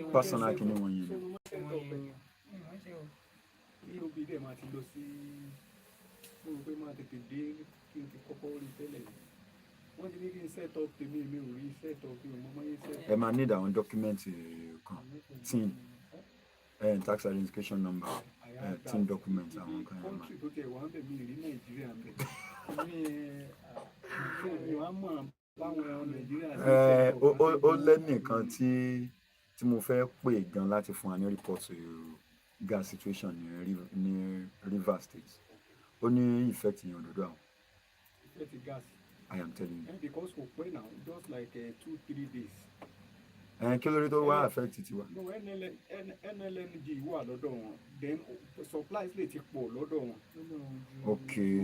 personal kí ni wọ́n yẹn. Ẹ máa need àwọn dọ́kúmẹ́ǹtì kan tin tax identification number tin document àwọn kan yẹn ó lẹ́nìkan tí mo fẹ́ pè gan láti fún wa ní report gas situation ní Rivers State ó ní effect yẹn òdodo àwọn. Effect gas. I am telling you. Because kò pẹ́ now just like 2-3 days. Kí ló dé tó wá affect tiwa. No, NLNG wà lọ́dọ̀ wọn then supplies lè ti pọ̀ lọ́dọ̀ wọn. Okay.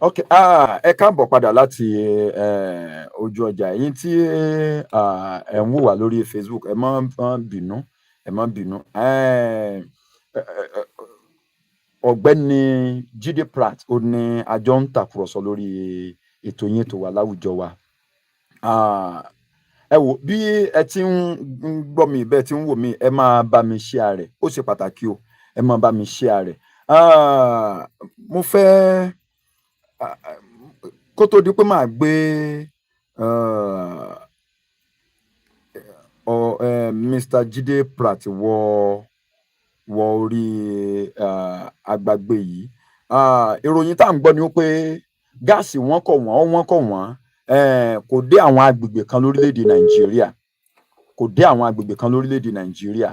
Okay, ẹ káàbọ̀ padà láti ojú ọjà yín tí ẹ ń wò wá lórí Facebook ẹ má bínú ọ̀gbẹ́ni Jide Pratt ó ní àjọ ń tàkùrọ̀sọ lórí ètò yín tó wà láwùjọ wa ẹ wò bí ẹ ti ń gbọ́ mi bẹ́ẹ̀ ti ń wò mí ẹ máa bá mi share rẹ̀ ó ṣe pàtàkì o ẹ máa bá mi share rẹ̀ mo fẹ́ kó tó di pé màá gbé Mr. Jide Pratt wọ orí agbágbé yìí ìròyìn tá à ń gbọ́ ni pé gáàsì wọ́n kọ̀ kò dé àwọn agbègbè kan lórílẹ̀‐èdè Nàìjíríà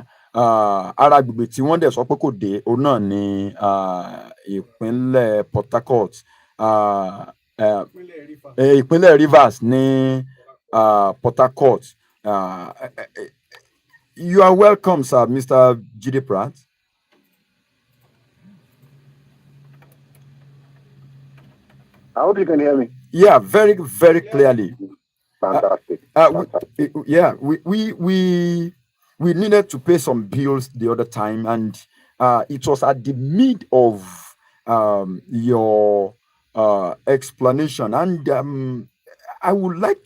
ara agbègbè tí wọ́n dẹ̀ sọ pé kò dé òun náà ní ìpínlẹ̀ Port Harcourt ìpínlẹ̀ Rivers ní Port Harcourt. You are welcome, sir, Mr. Jide Pratt. I hope you can hear me. Yeah, very, very clearly. Fantastic. We needed to pay some bills the other time, and it was at the mid of your explanation, and I would like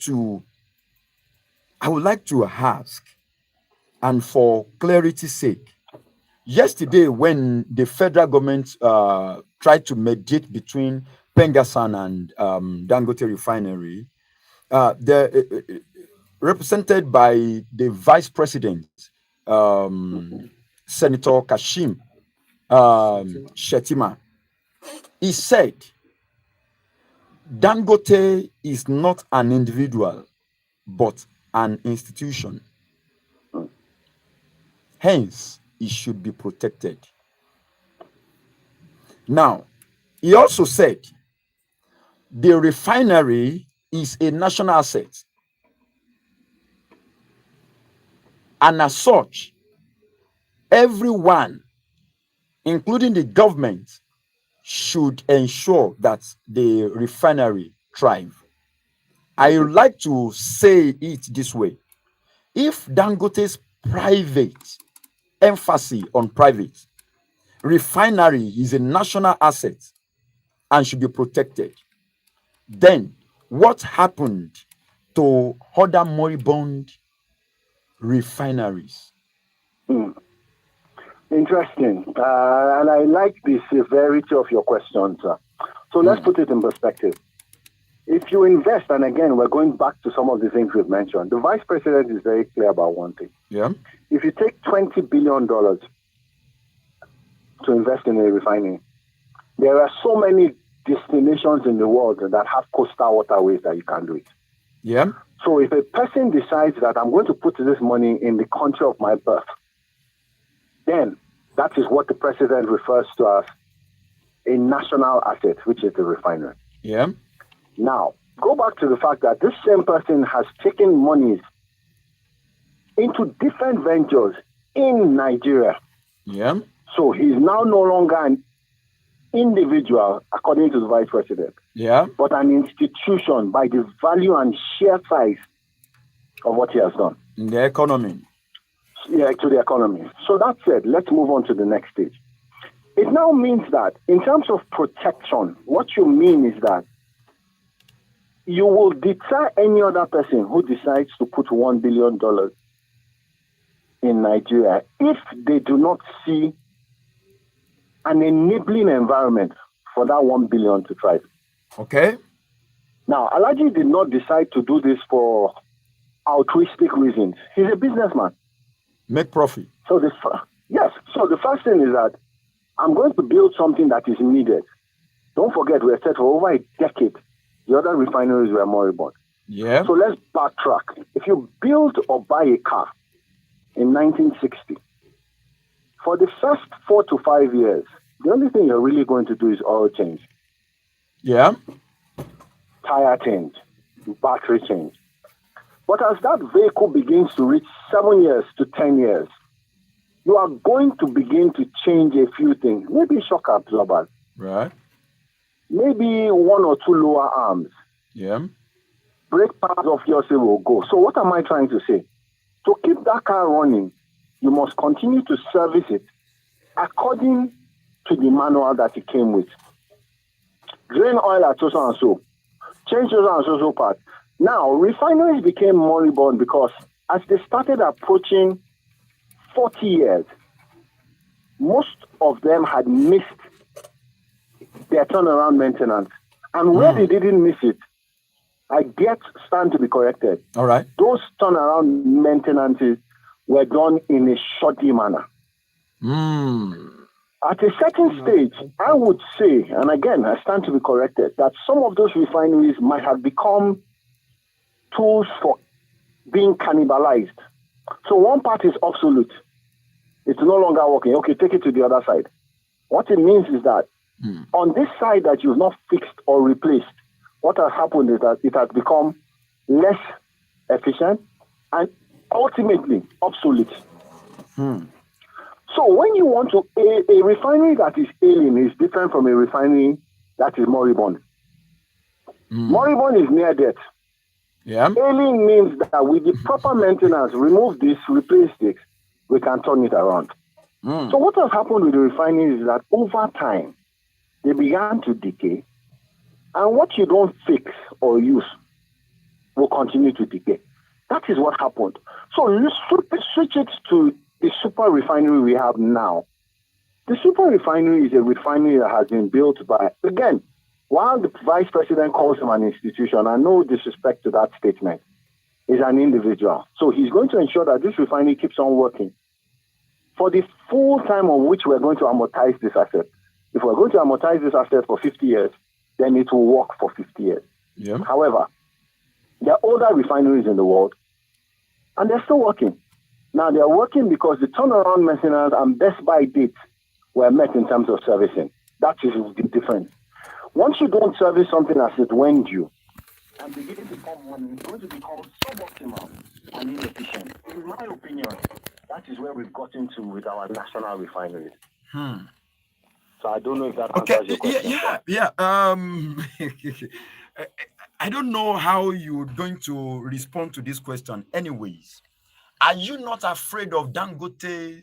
to ask, and for clarity's sake, yesterday when the federal government tried to mediate between Pengassan and Dangote Refinery, represented by the Vice President, Senator Kashim Shettima, he said Dangote is not an individual, but an institution. Hence, it should be protected. Now, he also said the refinery is a national asset, and as such, everyone, including the government, should ensure that the refinery thrive. I would like to say it this way. If Dangote's private, emphasis on private, refinery is a national asset and should be protected, then what happened to other moribund refineries? Interesting. And I like the severity of your question, sir. So let's put it in perspective. If you invest, and again, we're going back to some of the things we've mentioned, the vice president is very clear about one thing. Yeah. If you take $20 billion to invest in a refinery, there are so many destinations in the world that have coastal waterways that you can do it. Yeah. So if a person decides that I'm going to put this money in the country of my birth, then that is what the president refers to as a national asset, which is the refinery. Yeah. Now, go back to the fact that this same person has taken monies into different ventures in Nigeria. Yeah. So he's now no longer an individual, according to the vice president. Yeah. But an institution by the value and sheer size of what he has done. In the economy. Yeah, to the economy. So that said, let's move on to the next stage. It now means that in terms of protection, what you mean is that you will deter any other person who decides to put $1 billion in Nigeria if they do not see an enabling environment for that 1 billion to thrive. Okay. Now, Alhaji did not decide to do this for altruistic reasons. He's a businessman. Make profit. So the first thing is that I'm going to build something that is needed. Don't forget, we have said for over a decade, the other refineries were moribund. Yeah. So let's backtrack. If you build or buy a car in 1960, for the first 4 to 5 years, the only thing you're really going to do is oil change. Yeah. Tire change, battery change. But as that vehicle begins to reach 7 years to 10 years, you are going to begin to change a few things. Maybe shock absorbers. Right. Maybe 1 or 2 lower arms. Yeah. Brake pads of yours will go. So what am I trying to say? To keep that car running, you must continue to service it according to the manual that it came with. Drain oil at so and so. Change so and so part. Now, refineries became moribund because as they started approaching 40 years, most of them had missed their turnaround maintenance. And where they didn't miss it, I stand to be corrected. All right. Those turnaround maintenances were done in a shoddy manner. At a certain stage, I would say, and again, I stand to be corrected, that some of those refineries might have become tools for being cannibalized. So one part is obsolete. It's no longer working. Okay, take it to the other side. What it means is that on this side that you've not fixed or replaced, what has happened is that it has become less efficient and ultimately obsolete. So when you want to, a refinery that is ailing is different from a refinery that is moribund. Moribund is near death. Yeah. Ailing means that with the proper maintenance, remove this, replace this, we can turn it around. So what has happened with the refineries is that over time, they began to decay, and what you don't fix or use will continue to decay. That is what happened. So let's switch it to the super refinery we have now. The super refinery is a refinery that has been built by, again, while the vice president calls him an institution, and no disrespect to that statement, is an individual. So he's going to ensure that this refinery keeps on working for the full time on which we're going to amortize this asset. If we're going to amortize this asset for 50 years, then it will work for 50 years. Yeah. However, there are older refineries in the world, and they're still working. Now, they're working because the turnaround maintenance and best buy dates were met in terms of servicing. That is the difference. Once you don't service something as it went due, and begin to become one, it's going to become suboptimal and inefficient. In my opinion, that is where we've gotten to with our national refineries. So I don't know if that answers your question. Yeah. I don't know how you're going to respond to this question. Anyways, are you not afraid of Dangote's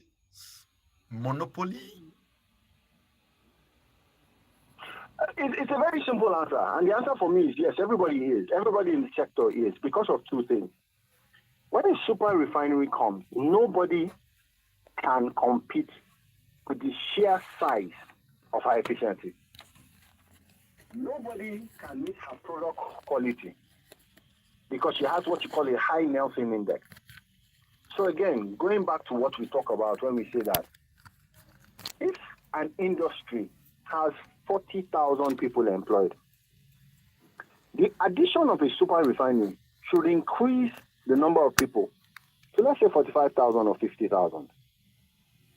monopoly? It's a very simple answer. And the answer for me is yes, everybody is. Everybody in the sector is, because of two things. When a super refinery comes, nobody can compete with the sheer size of her efficiency. Nobody can meet her product quality because she has what you call a high Nelson index. So again, going back to what we talk about when we say that if an industry has 40,000 people employed, the addition of a super refinery should increase the number of people to, let's say, 45,000 or 50,000.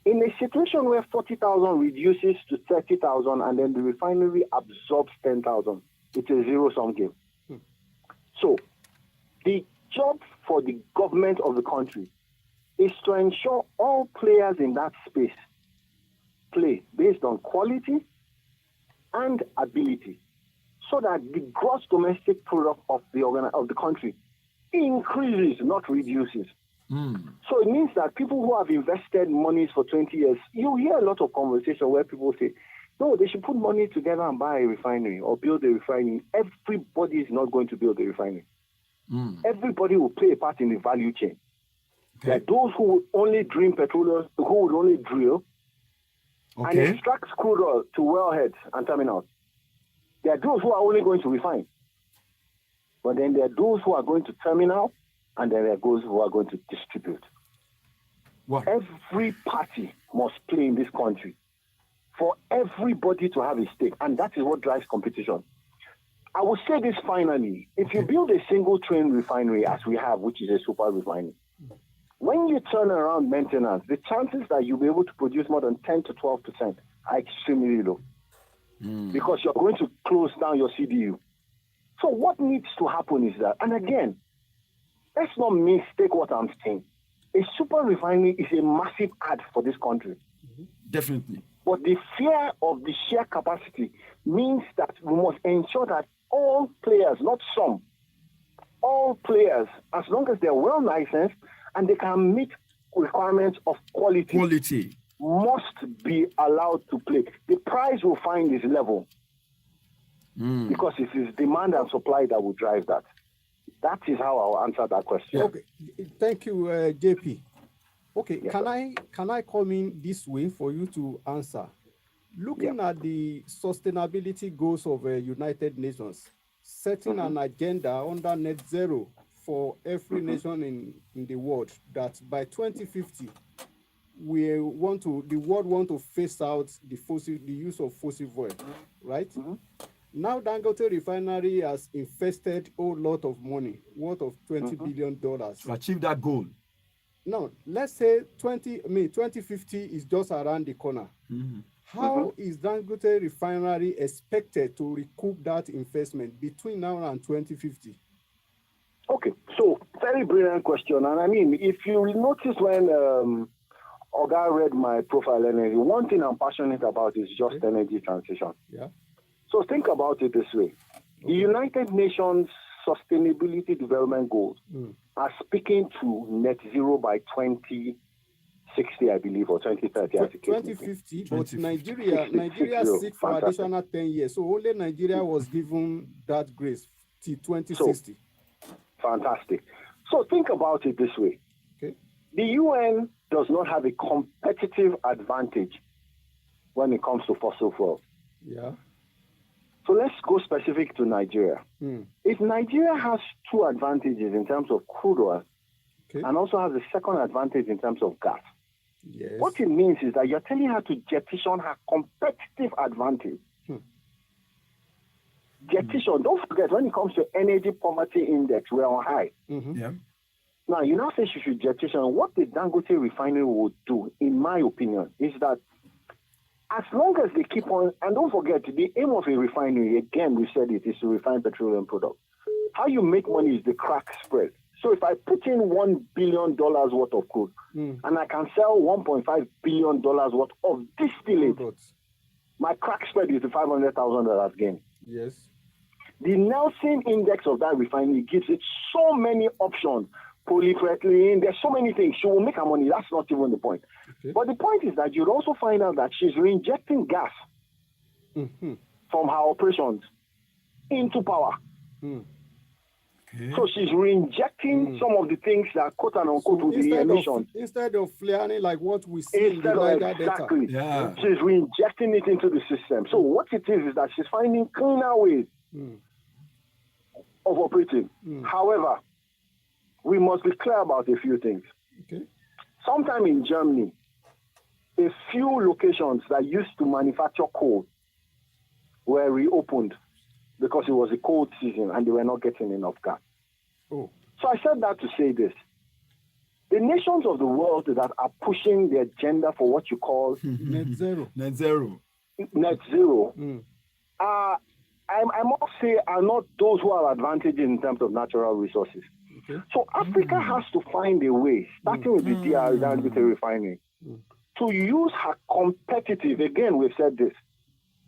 In a situation where 40,000 reduces to 30,000 and then the refinery absorbs 10,000, it's a zero-sum game. So the job for the government of the country is to ensure all players in that space play based on quality and ability, so that the gross domestic product of the country increases, not reduces. So it means that people who have invested monies for 20 years, you hear a lot of conversation where people say, no, they should put money together and buy a refinery or build a refinery. Everybody is not going to build a refinery. Everybody will play a part in the value chain. Okay. There are those who would only dream petroleum, who would only drill and extract crude oil to wellheads and terminals. There are those who are only going to refine. But then there are those who are going to terminal, and then there are those who are going to distribute. Wow. Every party must play in this country for everybody to have a stake, and that is what drives competition. I will say this finally. If you build a single train refinery, as we have, which is a super refinery, when you turn around maintenance, the chances that you'll be able to produce more than 10 to 12% are extremely low because you're going to close down your CDU. So what needs to happen is that, and again, let's not mistake what I'm saying. A super refinery is a massive add for this country. Definitely. But the fear of the sheer capacity means that we must ensure that all players, not some, all players, as long as they're well licensed and they can meet requirements of quality, must be allowed to play. The price we'll find is level because it is demand and supply that will drive that. That is how I'll answer that question. Okay, thank you, JP. Okay, Yes, can I come in this way for you to answer? Looking at the sustainability goals of United Nations, setting an agenda under net zero for every nation in the world, that by 2050 the world want to phase out the use of fossil fuel, right? Now Dangote Refinery has invested a lot of money, worth of $20 billion to achieve that goal. Now, let's say 2050 is just around the corner. How is Dangote Refinery expected to recoup that investment between now and 2050? Okay, so very brilliant question. And I mean, if you notice when Oga read my profile energy, one thing I'm passionate about is just energy transition. Yeah. So think about it this way. The United Nations Sustainability Development Goals are speaking to net zero by 2060, I believe, or 2030. 2050, but Nigeria seek for additional 10 years. So only Nigeria was given that grace till 2060. So, fantastic. So think about it this way. Okay. The UN does not have a competitive advantage when it comes to fossil fuels. Yeah. So let's go specific to Nigeria. If Nigeria has two advantages in terms of crude oil and also has a second advantage in terms of gas, what it means is that you're telling her to jettison her competitive advantage. Jettison, don't forget, when it comes to energy poverty index, we're on high. Yeah. Now, you now say she should jettison. What the Dangote refinery would do, in my opinion, is that as long as they keep on, and don't forget, the aim of a refinery, again, we said it, is to refine petroleum products. How you make money is the crack spread. So if I put in $1 billion worth of crude, and I can sell $1.5 billion worth of distillate, my crack spread is the $500,000 gain. Yes. The Nelson index of that refinery gives it so many options. Polypropylene, there's so many things. She will make her money. That's not even the point. But the point is that you'd also find out that she's reinjecting gas from her operations into power. So she's reinjecting some of the things that, quote and unquote, will be emissions. Instead of flaring like what we see in the Niger exactly. Delta. She's reinjecting it into the system. So what it is that she's finding cleaner ways of operating. However, we must be clear about a few things. Sometime in Germany, a few locations that used to manufacture coal were reopened because it was a cold season and they were not getting enough gas. So I said that to say this. The nations of the world that are pushing the agenda for what you call net zero. Net zero. Net zero, I must say, are not those who are advantaged in terms of natural resources. So Africa has to find a way, starting with the DR Dangote refinery, to use her competitive, again, we've said this,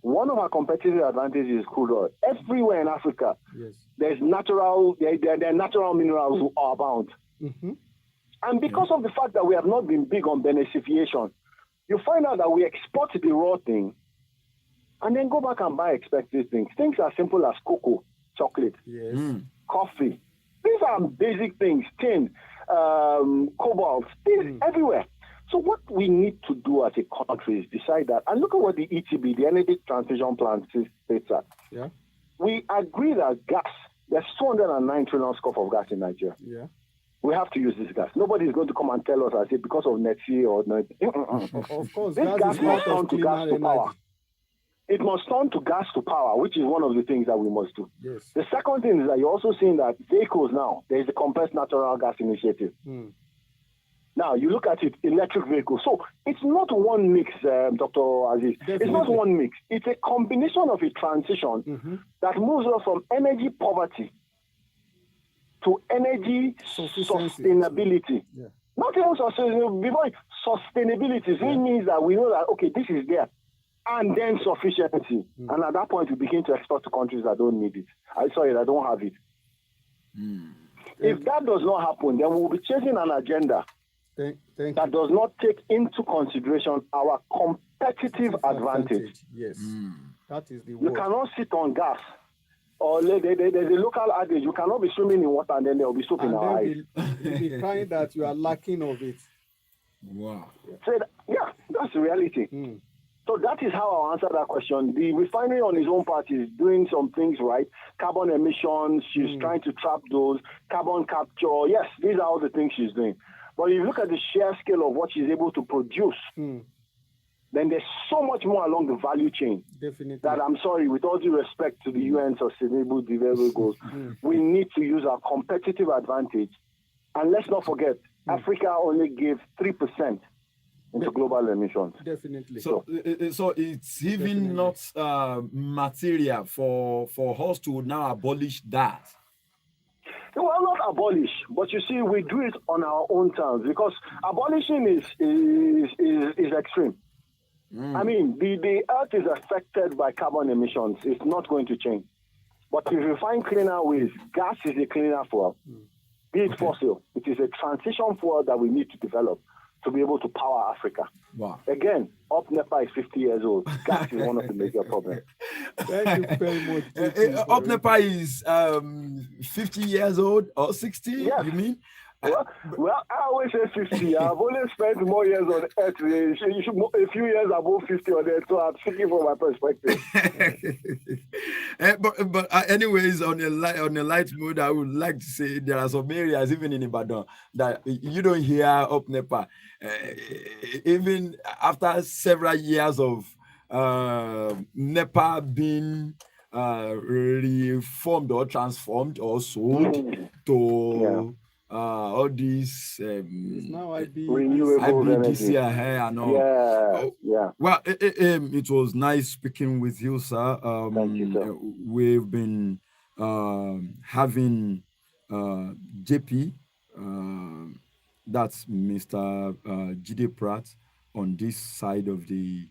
one of our competitive advantages is crude oil. Everywhere in Africa, there's natural, there are natural minerals who are abound. And because of the fact that we have not been big on beneficiation, you find out that we export the raw thing and then go back and buy expected things. Things as simple as cocoa, chocolate, coffee. These are basic things, tin, cobalt, things everywhere. So what we need to do as a country is decide that, and look at what the ETB, the Energy Transition Plan, states that. Yeah. We agree that gas, there's 209 trillion scope of gas in Nigeria. Yeah. We have to use this gas. Nobody is going to come and tell us, I say, because of net C or net. Of course, this gas is must part of turn to gas to power. energy. It must turn to gas to power, which is one of the things that we must do. Yes. The second thing is that you're also seeing that vehicles now, there is the compressed natural gas initiative. Now, you look at it, electric vehicles. So it's not one mix, Dr. Aziz. Definitely. It's not one mix. It's a combination of a transition that moves us from energy poverty to energy sustainability. Yeah. Not even sustainability, sustainability. So it means that we know that, okay, this is there. And then sufficiency. And at that point, we begin to export to countries that don't need it. That don't have it. If that does not happen, then we'll be chasing an agenda that does not take into consideration our competitive advantage. Yes. That is the You word. cannot sit on gas. Or there's a local adage, you cannot be swimming in water and then there will be soap in our eyes. You'll be crying that you are lacking of it. Wow. So that's the reality. So that is how I'll answer that question. The refinery on its own part is doing some things right. Carbon emissions, she's trying to trap those. Carbon capture, yes, these are all the things she's doing. But if you look at the sheer scale of what she's able to produce, then there's so much more along the value chain. Definitely. That I'm sorry, with all due respect to the UN Sustainable Development Goals, we need to use our competitive advantage. And let's not forget, Africa only gave 3% into global emissions. Definitely. So it's even not material for us to now abolish that. Well, not abolish, but you see, we do it on our own terms because abolishing is extreme. I mean, the earth is affected by carbon emissions. It's not going to change. But if you find cleaner ways, gas is a cleaner fuel. Be it fossil, it is a transition fuel that we need to develop to be able to power Africa. Wow. Again, UpNepa is 50 years old. Gas is one of the major problems. Thank you very much. UpNepa is 50 years old or 60, yes. You mean? Well, I always say 50. I've only spent more years on Earth. You should a few years above 50 on Earth, so I'm speaking from my perspective. but anyways, on a light mood, I would like to say there are some areas, even in Ibadan, that you don't hear UpNepa. Even after several years of NEPA being reformed or transformed or sold to all these now renewable energy and all. Well, it was nice speaking with you, sir. Thank you, sir. We've been having JP, that's Mr. Jide Pratt, on this side of the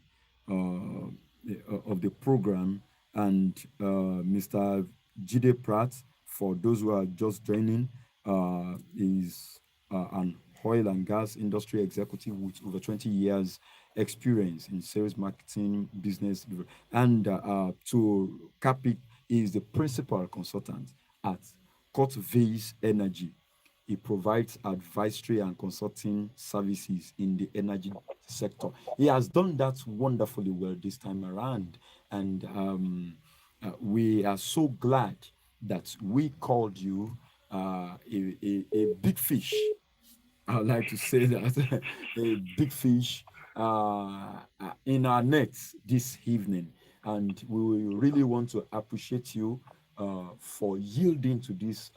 program, and Mr. Jide Pratt, for those who are just joining, is an oil and gas industry executive with over 20 years experience in sales, marketing, business, and to cap it, is the principal consultant at Vase Energy. He provides advisory and consulting services in the energy sector. He has done that wonderfully well this time around, and we are so glad that we called you a big fish. I would like to say that a big fish in our nets this evening, and we really want to appreciate you for yielding to this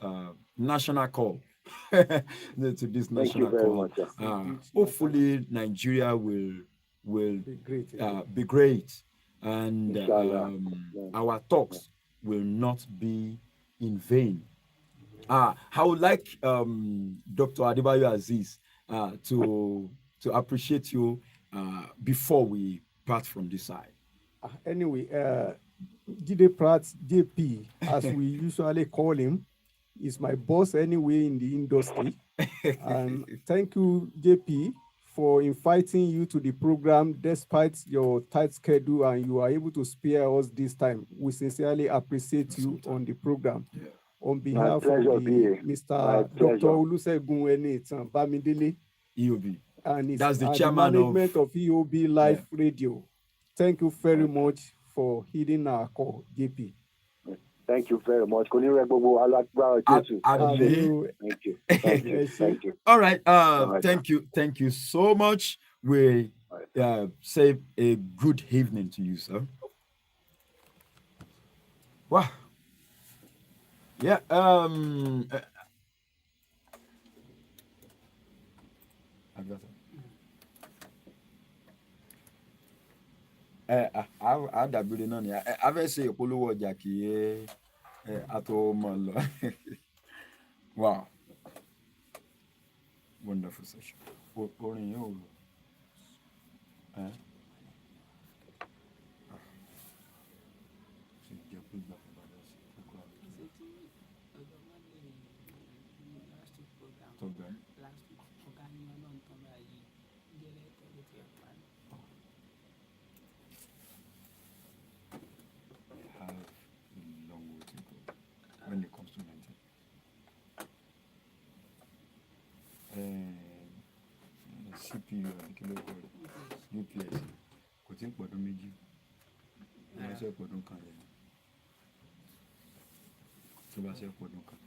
national call. To this national call. Hopefully, Nigeria will be great, and our talks will not be in vain. I would like Dr. Adebayo Aziz to appreciate you before we part from this side. Anyway, Jide Pratt, JP, as we usually call him, He's my boss anyway in the industry. And thank you, JP, for inviting you to the program despite your tight schedule and you are able to spare us this time. We sincerely appreciate you on the program. Yeah. On My behalf of pleasure, the BA. Mr. My Dr. pleasure. Olusegun Enitan Bamidele EOB. and That's the the chairman management of EOB Live yeah. Radio. Thank you very much for heeding our call, JP. Thank you very much. Thank you. Thank you. Thank you. Thank you. All right. right, Thank you. Thank you so much. We say a good evening to you, sir. Wow. Yeah. A dàgbére náà ni a fẹ́ ṣe ìpolówó ọjà kì í a tó mọ̀ lọ. Wow. Wonderful session. Orin yóò rò. When it comes to Nigeria. CPU UPS kò tí ń pọ̀dún méjì tó bá ṣe pọ̀dún kan rẹ̀ tó bá ṣe pọ̀dún kan.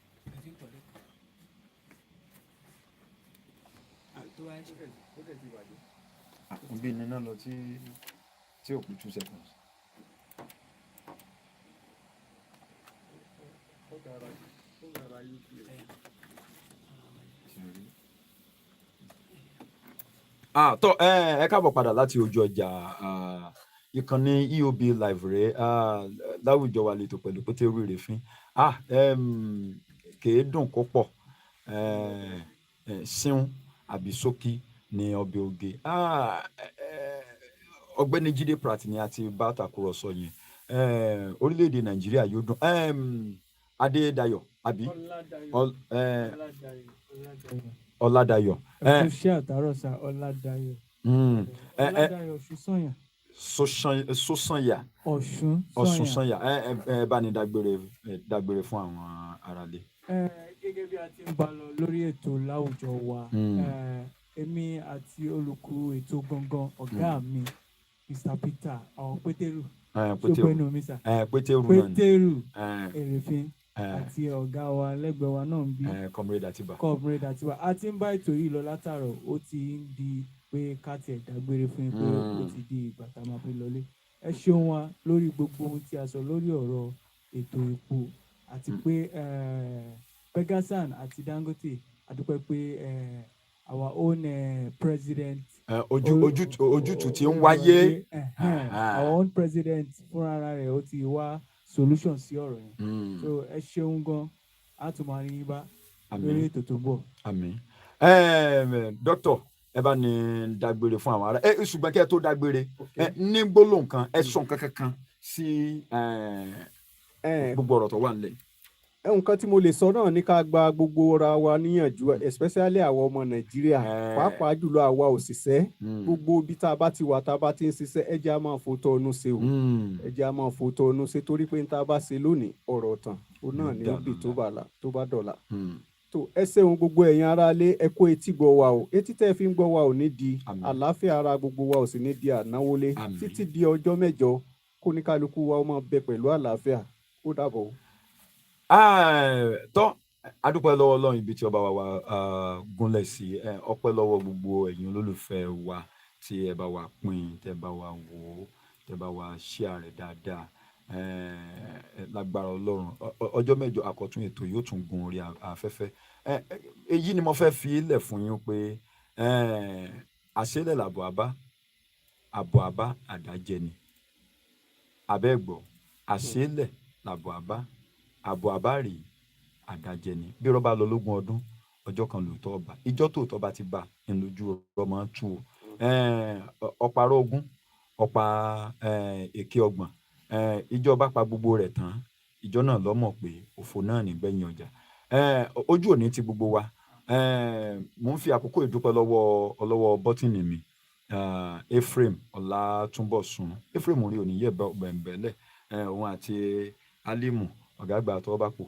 Bí iná náà lọ tí ò kú 2 seconds. Tó ẹ káàbọ̀ padà láti ojú ọjà ìkànnì EOB Live rẹ̀ láwùjọ wa lẹ́tọ̀ pẹ̀lú Pétérù Ìrèfín kèé dùn kó pọ̀ síun àbí ṣókí ní ọbẹ̀ oge ọ̀gbẹ́ni Jide Pratt ni a ti bá tàkúrọ̀sọ yẹn orílẹ̀-èdè Nàìjíríà yóò dùn Adédayọ̀ àbí Ọládayọ̀. Ṣé àtàrọ̀ sá Ọládayọ̀. Ọládayọ̀ Sọ́sànyà. Ọ̀ṣun Sànyà. Bá ní dágbére fún àwọn aráalé. Gẹ́gẹ́ bí a ti ń bá lọ lórí ètò láwùjọ wa, èmi àti olùkú ètò gangan ọ̀gá mi Mr. Peter àwọn Pétérù. Pétérù Ìrèfín àti ọ̀gá wa lẹ́gbẹ̀ẹ́ wa náà ń bí Comrade Atiba. A ti ń bá ètò yìí lọ látàárọ̀ ó ti ń di pé ká tiẹ̀ dágbére fún yín pé ó ti di ìgbà tá a máa fi lọlé. Ẹ ṣeun wa lórí gbogbo ohun tí a sọ lórí ọ̀rọ̀ ètò epo àti pé Pegasan àti Dangote a dúpẹ́ pé our own president ojútùú tí ń wáyé. Our own president fúnra rẹ̀ ó ti wá solution sí ọ̀rọ̀ yẹn. So ẹ ṣeun gan a tún máa rí yín bá lórí ètò tó ń bọ̀. Àmín. Dókítà ẹ bá ní dágbére fún àwọn ará ṣùgbọ́n kí ẹ tó dágbére ní gbólóhùn kan ẹ sọ nǹkan kankan sí gbogbo ọ̀rọ̀ tó wà nílẹ̀. Nǹkan tí mo lè sọ náà ní ká gba gbogbo ra wa níyànjú especially àwọn ọmọ Nàìjíríà pàápàá jùlọ àwa òṣìṣẹ́ gbogbo ibi tá a bá ti wà tá a bá ti ń ṣiṣẹ́ ẹ jẹ́ á máa fòótọ́ ọnú ṣe o ẹ jẹ́ á máa fòótọ́ ọnú ṣe torí pé tá a bá ṣe lónìí ọ̀rọ̀ tán òun náà ni ó bì tó bá dọ̀la. tó ẹ ṣeun gbogbo ẹ̀yin aráalé ẹ kó etí gbọ́ wa o etí tẹ́ fi ń gbọ́ wa ò ní di àlàáfíà ara gbogbo wa ò sì ní di ànáwólé títí di ọjọ́ mẹ́jọ kóníkálukú wa ó máa bẹ pẹ̀lú àlàáfíà ó dàbọ̀. Tọ́ adúpẹ́ lọ́wọ́ Ọlọ́run ibi tí ọba wa gúnlẹ̀ sí ọpẹ́ lọ́wọ́ gbogbo ẹ̀yin olólùfẹ́ wa tí ẹ bá wa pín tẹ́ bá wa wò ó tẹ́ bá wa share rẹ̀ dáadáa lágbára Ọlọ́run ọjọ́ mẹ́jọ àkọ́tún ètò yóò tún gun orí afẹ́fẹ́ èyí ni mo fẹ́ fi ilẹ̀ fún yín pé àṣẹlẹ̀ làbọ̀ àbá àdájẹ ni abẹ́gbọ̀ àṣẹlẹ̀ làbọ̀ àbọ̀ àbá rèé àdájẹ ni bí rọ́bà lọ lógún ọdún ọjọ́ kan lòótọ́ ọba ìjọ́ tòótọ́ bá ti bá ń lójú ọ̀rọ̀ máa ń tú o ọ̀pàrọ̀ ogún ọ̀pá èké ọgbọ̀n ìjọba pa gbogbo rẹ̀ tán ìjọ náà lọ́mọ̀ pé òfò náà nígbẹ̀yìn ọjà ojú òní ti gbogbo wa. Mo ń fi àkókò ìdúpẹ́ lọ́wọ́ bọ́tìnì mi, Ephraim Ọlátúnbọ̀sún. Ephraim orí òní yẹ̀ bẹ̀m̀bẹ̀lẹ̀, òun àti Alimu ọ̀gá àgbà àtọwọ́bàpò.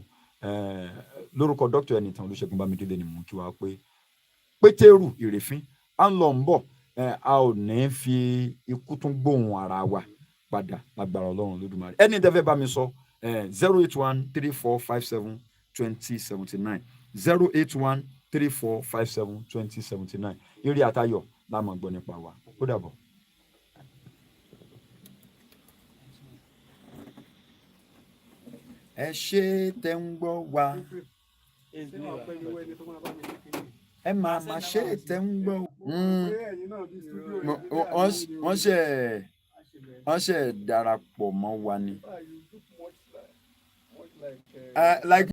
Lórúkọ Dr. Ẹnìtàn Olúṣẹ́gun Bámidélé ni mò ń kí wa pé Pétérù Ìrèfín à ń lọ ń bọ̀, a ò ní fi ikú tún gbóhùn ara wa padà lágbára Ọlọ́run Olódùmarè. Ẹni tẹ́ fẹ́ bá mi sọ 08134572079 08134572079. Ire àtayọ̀ la máa gbọ́ nípa wa. Ó dàbọ̀. Ẹ ṣé tẹ́ ń gbọ́ wa, ẹ máa ṣe tẹ́ ń gbọ́. Wọ́n ṣe darapọ̀ mọ́ wa ni. Like